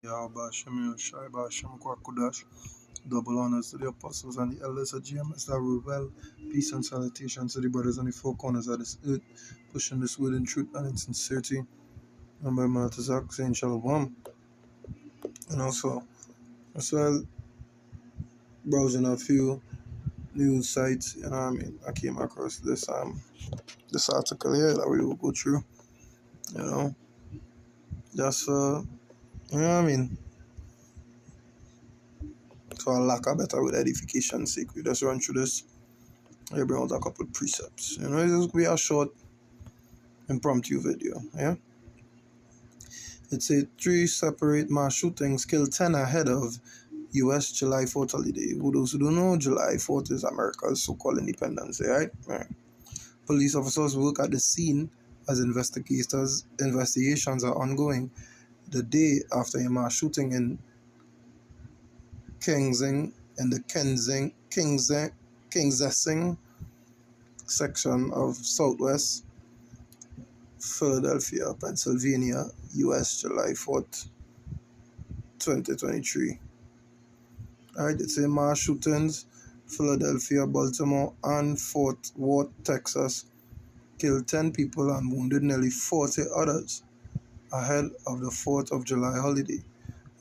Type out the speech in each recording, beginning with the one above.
Yahweh Shai Basham Kwakudash. Double honors to the apostles and the elders of GMS that rule well. Peace and salutation to the brothers on the four corners of this earth, pushing this word in truth and in sincerity. And by Maltazak saying Shalom. And also, as well, browsing a few news sites, you know what I mean? I came across this article here that we will go through, you know, just you know what I mean? So I lack a better with edification sake. We just run through this. I bring out a couple precepts. You know, it's just be a short impromptu video, yeah? It's a 3 separate mass shootings killed 10 ahead of US July 4th holiday. For those who don't know, July 4th is America's so-called Independence Day, right? Police officers work at the scene as investigations are ongoing. The day after a mass shooting in Kingsessing section of Southwest Philadelphia, Pennsylvania, US, July 4th, 2023. Alright, it's a mass shootings, Philadelphia, Baltimore, and Fort Worth, Texas, killed 10 people and wounded nearly 40 others ahead of the 4th of July holiday.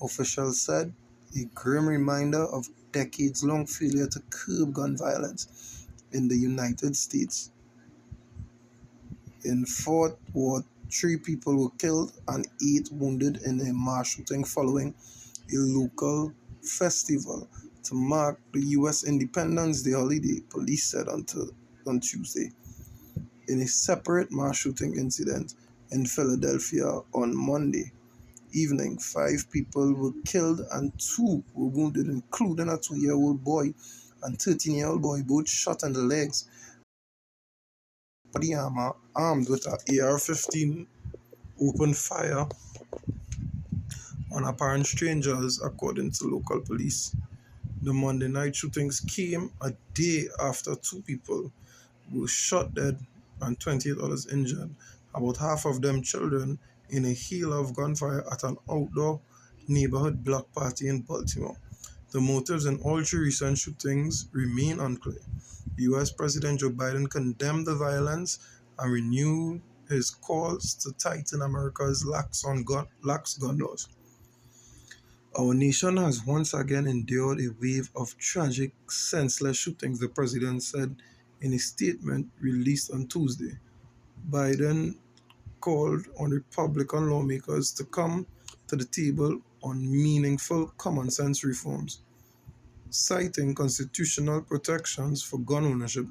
Officials said a grim reminder of decades-long failure to curb gun violence in the United States. In Fort Worth, 3 people were killed and 8 wounded in a mass shooting following a local festival to mark the U.S. Independence Day holiday, police said on Tuesday. In a separate mass shooting incident in Philadelphia on Monday evening, 5 people were killed and 2 were wounded, including a 2-year-old boy and 13-year-old boy, both shot in the legs. Body armor armed with an AR-15 opened fire on apparent strangers, according to local police. The Monday night shootings came a day after 2 people were shot dead and 28 others injured, about half of them children, in a hail of gunfire at an outdoor neighborhood block party in Baltimore. The motives in all 3 recent shootings remain unclear. U.S. President Joe Biden condemned the violence and renewed his calls to tighten America's lax gun laws. Our nation has once again endured a wave of tragic, senseless shootings, the president said in a statement released on Tuesday. Biden called on Republican lawmakers to come to the table on meaningful common sense reforms. Citing constitutional protections for gun ownership,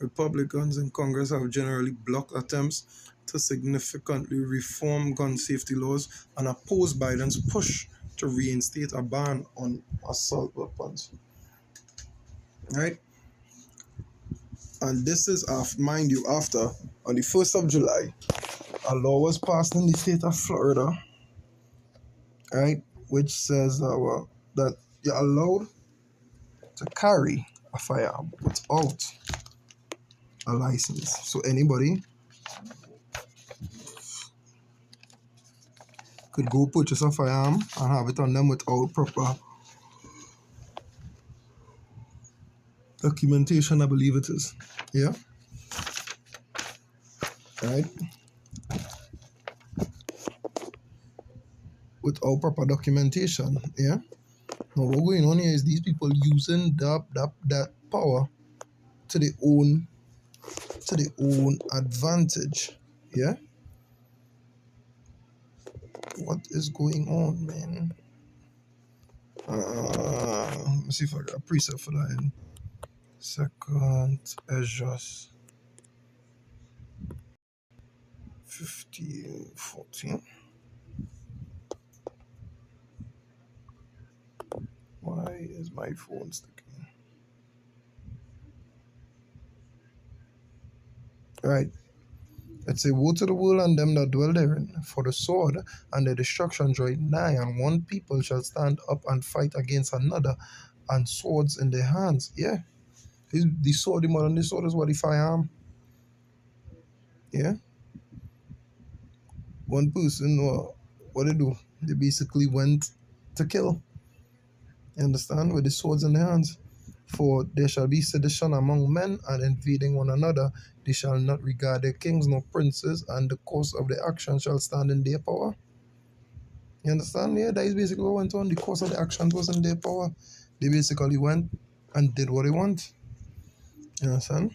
Republicans in Congress have generally blocked attempts to significantly reform gun safety laws and oppose Biden's push to reinstate a ban on assault weapons. Right? And this is, mind you, after, on the 1st of July, a law was passed in the state of Florida, right, which says that you're allowed to carry a firearm without a license. So anybody could go purchase a firearm and have it on them without proper documentation, I believe it is. Yeah? Right? Without proper documentation. Yeah? Now what's going on here is these people using that power to their own advantage. Yeah? What is going on, man? Let me see if I got a preset for that in second Ezra's 15:14. Why is my phone sticking? Right. It's a woe to the world and them that dwell therein, for the sword and the destruction draw nigh, and one people shall stand up and fight against another, and swords in their hands. Yeah. The sword, the modern day sword is what the firearm. Yeah. One person, what they do? They basically went to kill. You understand? With the swords in their hands. For there shall be sedition among men, and invading one another. They shall not regard their kings nor princes, and the course of their action shall stand in their power. You understand? Yeah, that is basically what went on. The course of the action was in their power. They basically went and did what they want. You understand?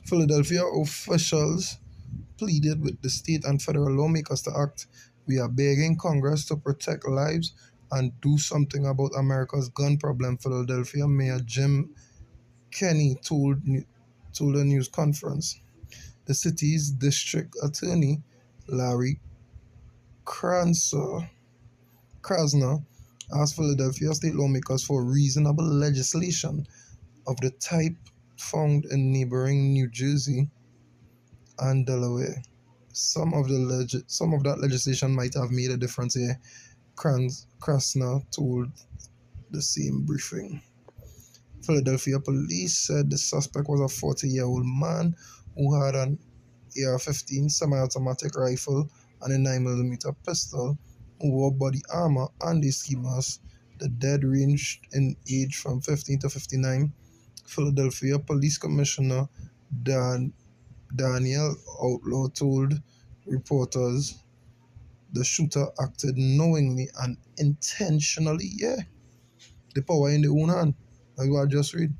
Philadelphia officials pleaded with the state and federal lawmakers to act. We are begging Congress to protect lives and do something about America's gun problem, Philadelphia Mayor Jim Kenney told a news conference. The city's district attorney, Larry Krasner, asked Philadelphia state lawmakers for reasonable legislation of the type found in neighboring New Jersey and Delaware. Some of that legislation might have made a difference here, Krasner told the same briefing. Philadelphia police said the suspect was a 40-year-old man who had an AR-15 semi-automatic rifle and a 9mm pistol, who wore body armor and a ski mask. The dead ranged in age from 15 to 59. Philadelphia Police Commissioner Daniel Outlaw told reporters the shooter acted knowingly and intentionally. Yeah, the power in their own hand. That's what I just read.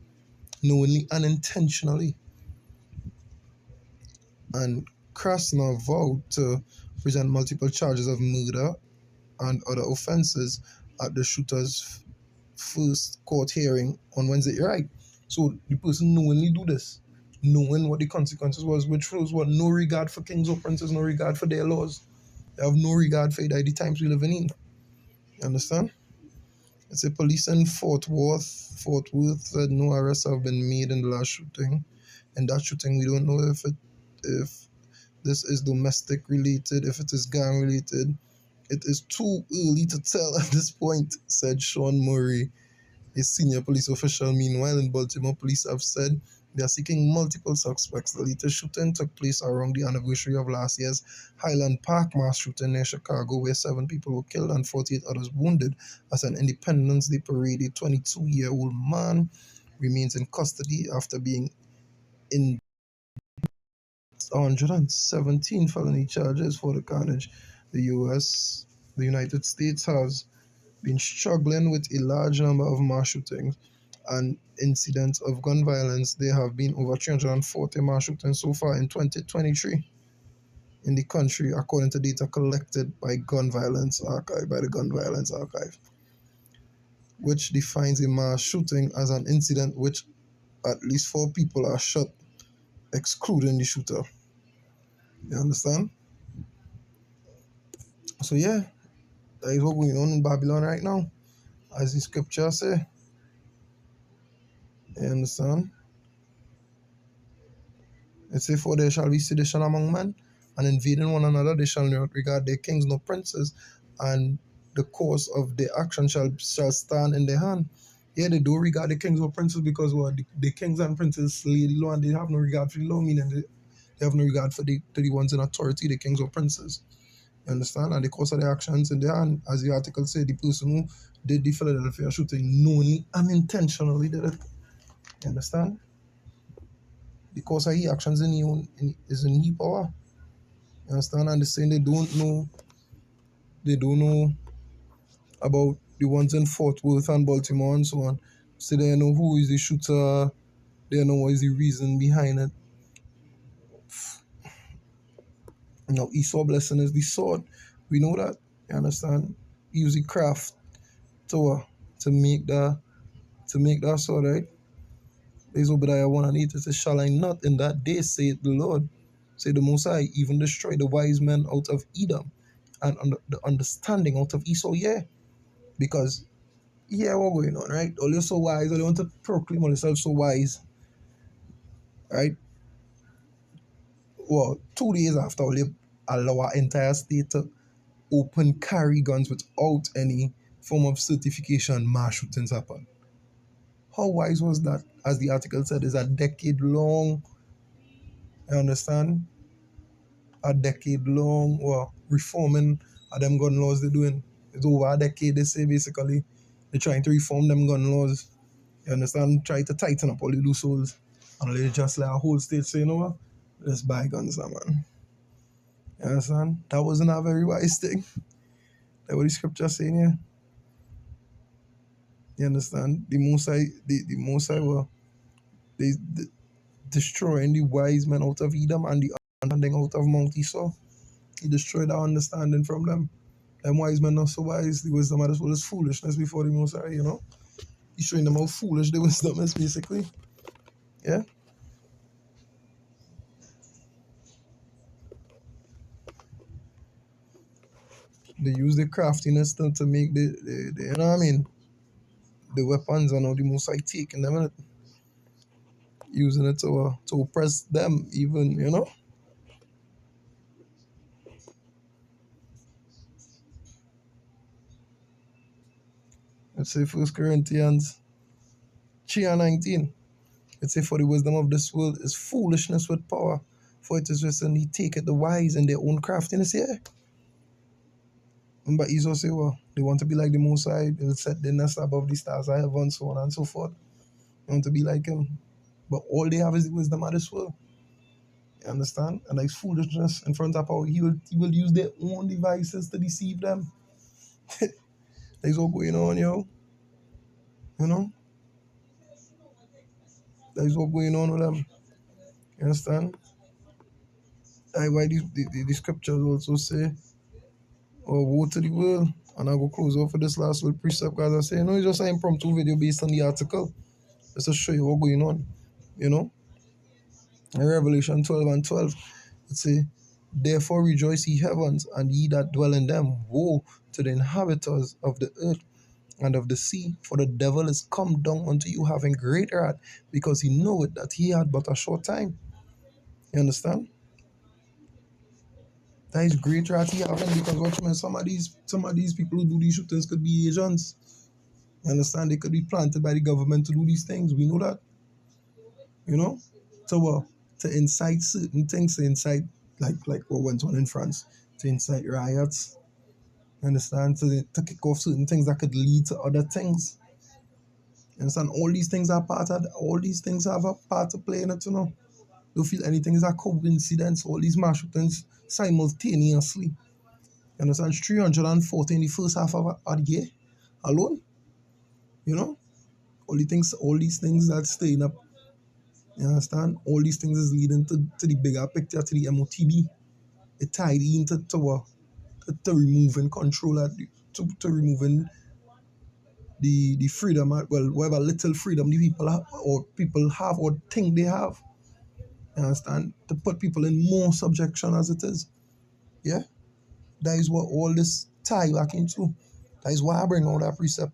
Knowingly and intentionally. And Krasner vowed to present multiple charges of murder and other offenses at the shooter's first court hearing on Wednesday. Right. So the person knowingly do this, knowing what the consequences was, which shows what no regard for kings or princes, no regard for their laws. They have no regard for the times we live in. You understand? It's a police in Fort Worth said no arrests have been made in the last shooting. In that shooting, we don't know if this is domestic related, if it is gang related. It is too early to tell at this point, said Sean Murray, a senior police official. Meanwhile, in Baltimore, police have said they are seeking multiple suspects. The latest shooting took place around the anniversary of last year's Highland Park mass shooting near Chicago, where 7 people were killed and 48 others wounded as an Independence Day parade. A 22-year-old man remains in custody after being in 117 felony charges for the carnage. The United States has been struggling with a large number of mass shootings and incidents of gun violence. There have been over 340 mass shootings so far in 2023 in the country, according to data collected by the Gun Violence Archive, which defines a mass shooting as an incident which at least 4 people are shot, excluding the shooter. You understand? So yeah, that is what going on in Babylon right now, as the scripture say. You understand? It say, for there shall be sedition among men, and invading one another, they shall not regard their kings nor princes, and the course of their action shall stand in their hand. Yeah, they do regard the kings or princes because what the kings and princes slay the law, and they have no regard for the law, meaning they have no regard for the ones in authority, the kings or princes. You understand? And the course of their actions in their hand, as the article said, the person who did the Philadelphia shooting knowingly and intentionally did it. You understand? Because of his actions is in his power. You understand? And they're saying they don't know about the ones in Fort Worth and Baltimore and so on. So they know who is the shooter, they know what is the reason behind it. Now Esau blessing is the sword. We know that. You understand? He used the craft to make that sword, right? There's Obadiah 1 and 8. It says, shall I not in that day, saith the Lord, say the Most High, even destroy the wise men out of Edom and the understanding out of Esau? Yeah. Because, yeah, what's going on, right? All you're so wise, all you want to proclaim yourself so wise, right? Well, 2 days after all you allow our entire state to open carry guns without any form of certification, mass shootings happen. How wise was that? As the article said, is a decade long. You understand? A decade long reforming of them gun laws they're doing. It's over a decade, they say, basically. They're trying to reform them gun laws. You understand? Try to tighten up all the loopholes. And they just let a whole state say, you know what? Let's buy guns now, man. You understand? That wasn't a very wise thing. That's what the scripture saying here. You understand? The Mosai were they destroying the wise men out of Edom and the understanding out of Mount Esau. He destroyed our understanding from them. Them wise men not so wise. The wisdom of this world is foolishness before the Mosai, you know? He's showing them how foolish the wisdom is, basically. Yeah? They use the craftiness to make the you know what I mean? The weapons and all the Mosai taking them in it. Using it to oppress them, even, you know? Let's say First Corinthians 3 and 19. It say, for the wisdom of this world is foolishness with power. For it is written, he taketh the wise in their own craftiness. Yeah. But Esau say, well, they want to be like the Most High. They'll set their nest above the stars of heaven, so on and so forth. They want to be like him. But all they have is the wisdom of this world. You understand? And that's foolishness in front of power. He will use their own devices to deceive them. That's what going on, yo. You know? That's what going on with them. You understand? Why the scriptures also say, oh, woe to the world. And I go close off for this last little precept, guys. I say, you know, it's just an impromptu video based on the article. Just to show you what's going on. You know? In Revelation 12 and 12, it say, therefore rejoice ye heavens, and ye that dwell in them. Woe to the inhabitants of the earth and of the sea, for the devil is come down unto you having great wrath, because he knoweth that he had but a short time. You understand? That is great wrath he having, because what you mean, some of these people who do these shootings could be agents. You understand? They could be planted by the government to do these things. We know that. You know? To incite certain things, to incite like what went on in France, to incite riots. You understand? To kick off certain things that could lead to other things. You understand? All these things have a part to play in it, you know. Don't feel anything is a coincidence. All these mass shootings simultaneously. You understand? 340 in the first half of the year alone. You know? All these things that's staying up. You understand? All these things is leading to the bigger picture, to the MOTB. It tied into to removing control, to removing the freedom, well, whatever little freedom the people have or think they have. You understand? To put people in more subjection as it is. Yeah? That is what all this tie back into. That is why I bring all that precept.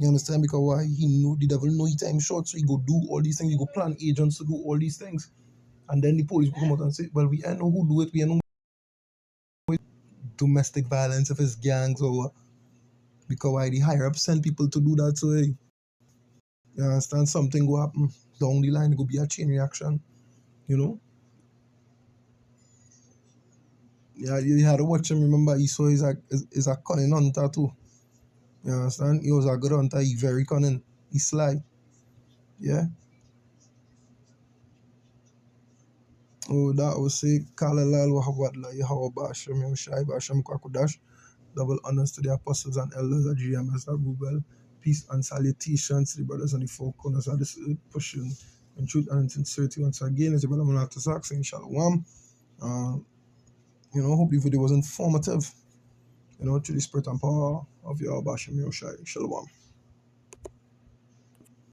You understand? Because why the devil know he time short, so he go do all these things, he go plan agents to do all these things. And then the police will come out and say, well, we ain't know who do it, we ain't know domestic violence, if it's gangs or what. Because why the higher up send people to do that, so hey, you understand, something go happen down the line, it go be a chain reaction, you know. Yeah, you had to watch him. Remember, Esau is a cunning hunter too. You understand? He was a good hunter. He very cunning. He sly. Yeah. Oh, that was say, Kalalal Wahawadla Yahawa Basham Yamshai Basham Kwakudash. Double honors to the apostles and elders at GMS at Google. Peace and salutations to the brothers on the four corners of this earth, pushing in truth and in sincerity once again. It's your brother Manata Sachs saying Shalom. You know, hope the video was informative. You know, to the spirit and power of your Basham Yoshai. Shalom.